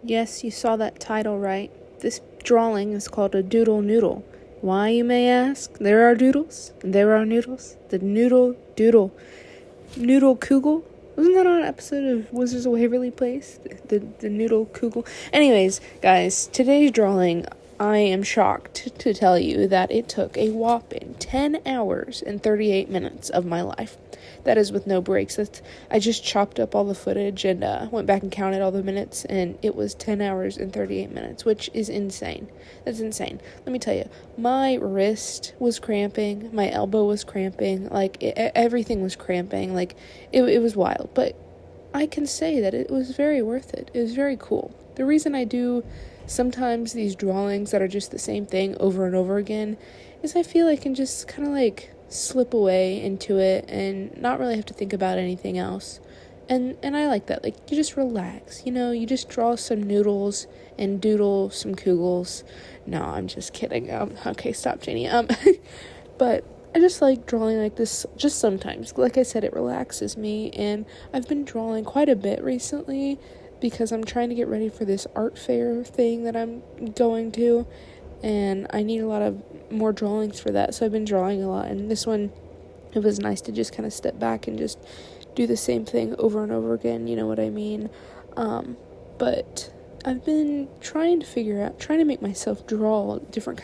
Yes, you saw that title right. This drawing is called a doodle noodle. Why, you may ask? There are doodles, and there are noodles. The noodle doodle. Noodle Kugel? Wasn't that on an episode of Wizards of Waverly Place? The Noodle Kugel? Anyways, guys, today's drawing, I am shocked to tell you that it took a whopping 10 hours and 38 minutes of my life. That is with no breaks. I just chopped up all the footage and went back and counted all the minutes, and it was 10 hours and 38 minutes, which is insane. That's insane. Let me tell you, my wrist was cramping, my elbow was cramping, everything was cramping, it was wild. But I can say that it was very worth it. It was very cool. The reason I do sometimes these drawings that are just the same thing over and over again is I feel I can just kind of slip away into it and not really have to think about anything else. And I like that. You just relax, you just draw some noodles and doodle some kugels. No, I'm just kidding. Okay, stop, Janie. But I just like drawing like this just sometimes. Like I said, it relaxes me, and I've been drawing quite a bit recently because I'm trying to get ready for this art fair thing that I'm going to, and I need a lot of more drawings for that, so I've been drawing a lot, and this one, it was nice to just kind of step back and just do the same thing over and over again, you know what I mean. But I've been trying to make myself draw different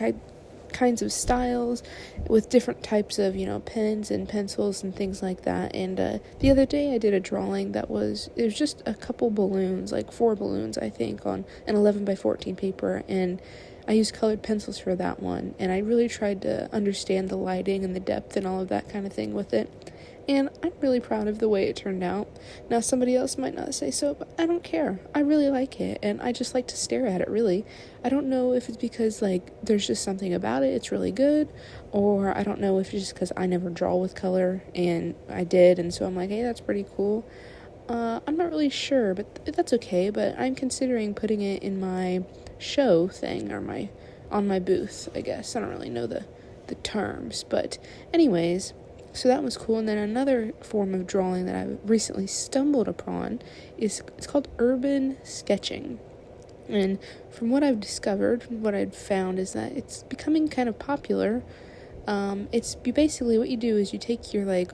kinds of styles with different types of, pens and pencils and things like that. And the other day I did a drawing it was just a couple balloons, 4 balloons, I think, on an 11 by 14 paper, and I used colored pencils for that one, and I really tried to understand the lighting and the depth and all of that kind of thing with it. And I'm really proud of the way it turned out. Now, somebody else might not say so, but I don't care. I really like it, and I just like to stare at it, really. I don't know if it's because, there's just something about it, it's really good, or I don't know if it's just because I never draw with color, and I did, and so I'm like, hey, that's pretty cool. I'm not really sure, but that's okay, but I'm considering putting it in my show thing, or on my booth, I guess. I don't really know the terms, but anyways, so that was cool. And then another form of drawing that I recently stumbled upon it's called urban sketching. And from what I've discovered, what I've found is that it's becoming kind of popular. It's basically what you do is you take your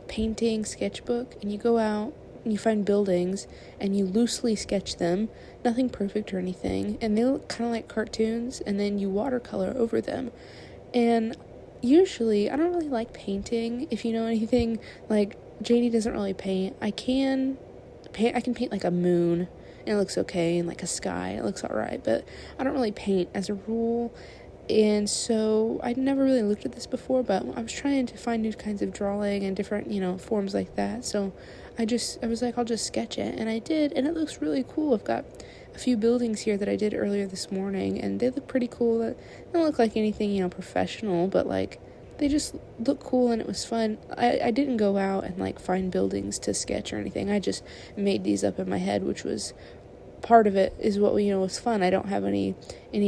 painting sketchbook and you go out and you find buildings and you loosely sketch them, nothing perfect or anything, and they look kind of like cartoons, and then you watercolor over them. And usually I don't really like painting. If you know anything, Janie doesn't really paint. I can paint a moon and it looks okay, and a sky, it looks alright, but I don't really paint as a rule. And so I'd never really looked at this before, but I was trying to find new kinds of drawing and different, forms like that. So I was like, I'll just sketch it. And I did, and it looks really cool. I've got a few buildings here that I did earlier this morning, and they look pretty cool. They don't look like anything, professional, but they just look cool, and it was fun. I didn't go out and find buildings to sketch or anything. I just made these up in my head, which was part of it is what was fun. I don't have any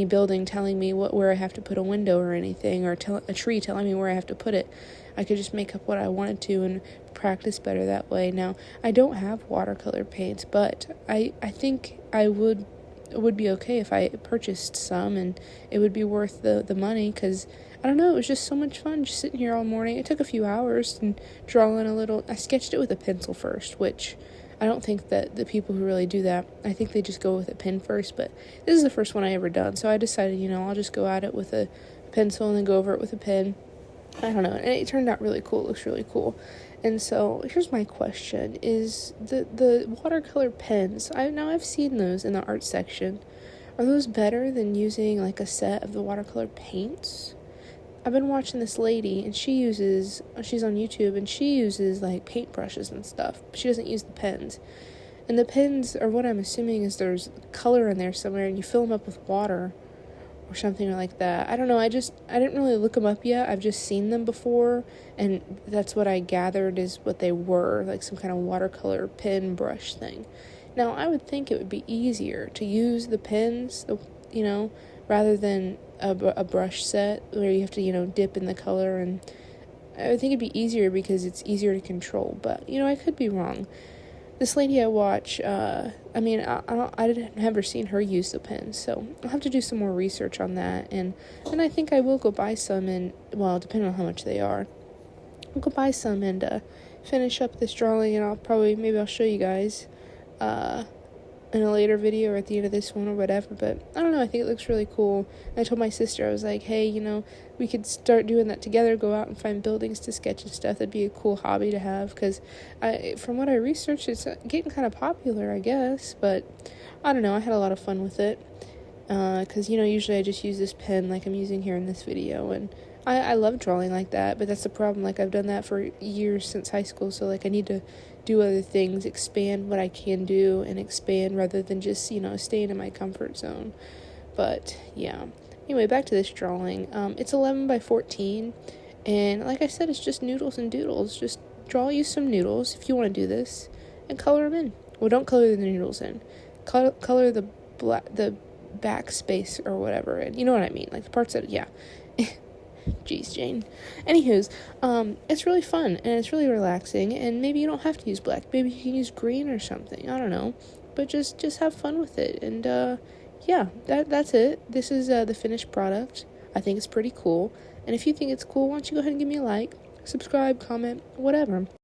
building telling me where I have to put a window or anything, or a tree telling me where I have to put it. I could just make up what I wanted to and practice better that way. Now, I don't have watercolor paints, but I think I would be okay if I purchased some, and it would be worth the money, because I don't know, it was just so much fun just sitting here all morning. It took a few hours and drawing a little. I sketched it with a pencil first, which I don't think that the people who really do that, I think they just go with a pen first, but this is the first one I ever done, so I decided, I'll just go at it with a pencil and then go over it with a pen. I don't know, and it turned out really cool. It looks really cool. And so here's my question, is the watercolor pens, I've seen those in the art section. Are those better than using a set of the watercolor paints? I've been watching this lady, and she's on YouTube, and she uses paintbrushes and stuff. She doesn't use the pens. And the pens are, what I'm assuming is there's color in there somewhere, and you fill them up with water or something like that. I don't know. I didn't really look them up yet. I've just seen them before, and that's what I gathered is what they were, some kind of watercolor pen brush thing. Now, I would think it would be easier to use the pens, rather than a brush set where you have to, dip in the color, and I would think it'd be easier because it's easier to control, but, I could be wrong. this lady I watch, I didn't never seen her use the pen, so I'll have to do some more research on that, and I think I will go buy some, and, well, depending on how much they are, I'll go buy some and, finish up this drawing, and maybe I'll show you guys, in a later video or at the end of this one or whatever, but I don't know, I think it looks really cool. And I told my sister, I was like, hey, we could start doing that together, go out and find buildings to sketch and stuff. That'd be a cool hobby to have, because from what I researched, it's getting kind of popular, I guess, but I don't know, I had a lot of fun with it, because, usually I just use this pen like I'm using here in this video, and I love drawing like that, but that's the problem, like, I've done that for years since high school, so, like, I need to do other things, expand what I can do, and expand rather than just, staying in my comfort zone. But, yeah. Anyway, back to this drawing. It's 11 by 14, and like I said, it's just noodles and doodles. Just use some noodles, if you want to do this, and color them in. Well, don't color the noodles in. Color the backspace or whatever, and you know what I mean, like the parts that, yeah. Jeez, Jane. Anywho's, it's really fun, and it's really relaxing, and maybe you don't have to use black. Maybe you can use green or something. I don't know. But just have fun with it, and, yeah, that's it. This is, the finished product. I think it's pretty cool, and if you think it's cool, why don't you go ahead and give me a like, subscribe, comment, whatever.